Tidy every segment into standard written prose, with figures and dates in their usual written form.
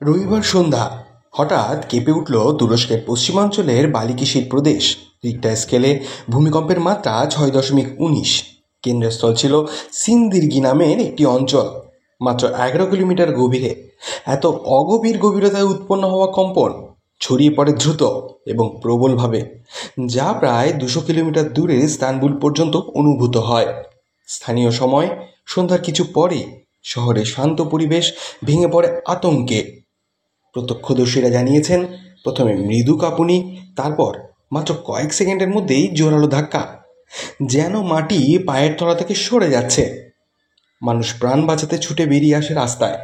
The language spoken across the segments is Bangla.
রবিবার সন্ধ্যা হঠাৎ কেঁপে উঠল তুরস্কের পশ্চিমাঞ্চলের বালিকিশির প্রদেশ। রিক্টার স্কেলে ভূমিকম্পের মাত্রা 6.19। কেন্দ্রস্থল ছিল সিন্দিরগি নামের একটি অঞ্চল, মাত্র 11 কিলোমিটার গভীরে। এত অগভীর গভীরতায় উৎপন্ন হওয়া কম্পন ছড়িয়ে পড়ে দ্রুত এবং প্রবলভাবে, যা প্রায় 200 কিলোমিটার দূরে ইস্তানবুল পর্যন্ত অনুভূত হয়। স্থানীয় সময় সন্ধ্যার কিছু পরে শহরের শান্ত পরিবেশ ভেঙে পড়ে আতঙ্কে। প্রত্যক্ষদর্শীরা জানিয়েছেন, প্রথমে মৃদু কাঁপুনি, তারপর মাত্র কয়েক সেকেন্ডের মধ্যেই জোরালো ধাক্কা, যেন মাটি পায়ের তলা থেকে সরে যাচ্ছে। মানুষ প্রাণ বাঁচাতে ছুটে বেরিয়ে আসে রাস্তায়।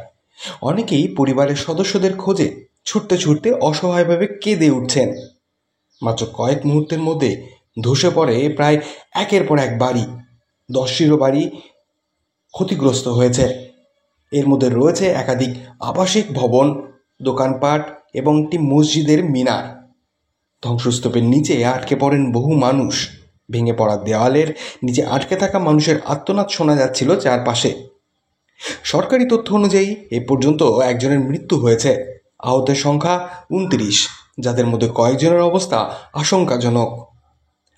অনেকেই পরিবারের সদস্যদের খোঁজে ছুটতে ছুটতে অসহায়ভাবে কেঁদে উঠছেন। মাত্র কয়েক মুহূর্তের মধ্যে ধসে পড়ে প্রায় একের পর এক বাড়ি। 10টিরও বাড়ি ক্ষতিগ্রস্ত হয়েছে। এর মধ্যে রয়েছে একাধিক আবাসিক ভবন, দোকানপাট এবং একটি মসজিদের মিনার। ধ্বংসস্তূপের নিচে আটকে পড়েন বহু মানুষ। ভেঙে পড়া দেওয়ালের নিচে আটকে থাকা মানুষের আর্তনাদ শোনা যাচ্ছিল চারপাশে। সরকারি তথ্য অনুযায়ী এ পর্যন্ত একজনের মৃত্যু হয়েছে। আহতের সংখ্যা 29, যাদের মধ্যে কয়েকজনের অবস্থা আশঙ্কাজনক।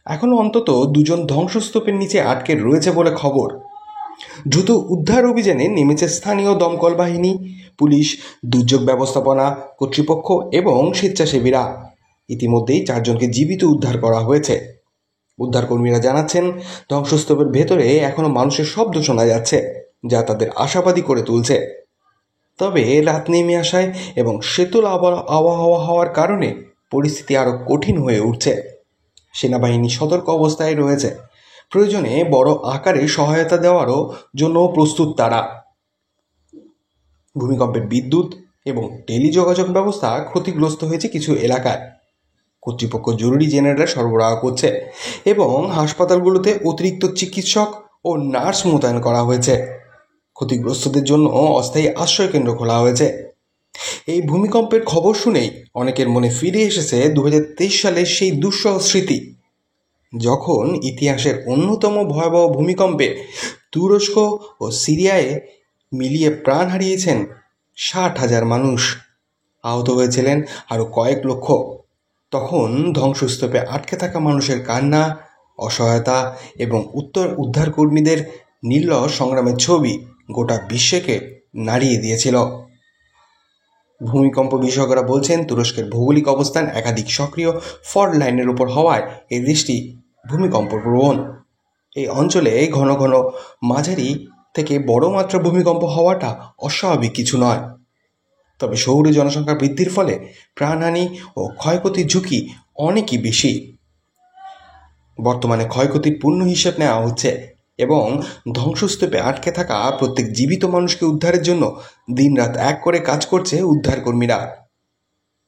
এখনও অন্তত 2জন ধ্বংসস্তূপের নিচে আটকে রয়েছে বলে খবর। দ্রুত উদ্ধার অভিযানে নেমেছে স্থানীয় দমকল বাহিনী, পুলিশ, দুর্যোগ ব্যবস্থাপনা কর্তৃপক্ষ এবং স্বেচ্ছাসেবীরা। ইতিমধ্যেই 4জনকে জীবিত উদ্ধার করা হয়েছে। উদ্ধারকর্মীরা জানাচ্ছেন, ধ্বংসস্তূপের ভেতরে এখনও মানুষের শব্দ শোনা যাচ্ছে, যা তাদের আশাবাদী করে তুলছে। তবে রাত নেমে আসায় এবং শীতল আবহাওয়া হওয়ার কারণে পরিস্থিতি আরও কঠিন হয়ে উঠছে। সেনাবাহিনী সতর্ক অবস্থায় রয়েছে। প্রয়োজনে বড় আকারে সহায়তা দেওয়ারও জন্য প্রস্তুত তারা। ভূমিকম্পের বিদ্যুৎ এবং টেলিযোগাযোগ ব্যবস্থা ক্ষতিগ্রস্ত হয়েছে কিছু এলাকায়। কর্তৃপক্ষ জরুরি জেনারেটর সরবরাহ করছে এবং হাসপাতালগুলোতে অতিরিক্ত চিকিৎসক ও নার্স মোতায়েন করা হয়েছে। ক্ষতিগ্রস্তদের জন্য অস্থায়ী আশ্রয়কেন্দ্র খোলা হয়েছে। এই ভূমিকম্পের খবর শুনেই অনেকের মনে ফিরে এসেছে 2023 সালের সেই দুঃসহ স্মৃতি, যখন ইতিহাসের অন্যতম ভয়াবহ ভূমিকম্পে তুরস্ক ও সিরিয়ায় মিলিয়ে প্রাণ হারিয়েছেন 60,000 মানুষ। আহত হয়েছিলেন আরও কয়েক লক্ষ। তখন ধ্বংসস্তূপে আটকে থাকা মানুষের কান্না, অসহায়তা এবং উদ্ধারকর্মীদের নির্লস সংগ্রামের ছবি গোটা বিশ্বকে নাড়িয়ে দিয়েছিল। ভূমিকম্প বিশেষজ্ঞরা বলছেন, তুরস্কের ভৌগোলিক অবস্থান একাধিক সক্রিয় ফল্ট লাইনের উপর হওয়ায় এই দেশটি ভূমিকম্প প্রবণ। এই অঞ্চলে ঘন ঘন মাঝারি থেকে বড় মাত্রা ভূমিকম্প হওয়াটা অস্বাভাবিক কিছু নয়। তবে শহুরে জনসংখ্যা বৃদ্ধির ফলে প্রাণহানি ও ক্ষয়ক্ষতির ঝুঁকি অনেকই বেশি। বর্তমানে ক্ষয়ক্ষতির পূর্ণ হিসেব নেওয়া হচ্ছে এবং ধ্বংসস্তূপে আটকে থাকা প্রত্যেক জীবিত মানুষকে উদ্ধারের জন্য দিনরাত এক করে কাজ করছে উদ্ধারকর্মীরা।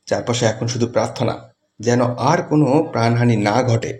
চারপাশে এখন শুধু প্রার্থনা যেন আর কোনো প্রাণহানি না ঘটে।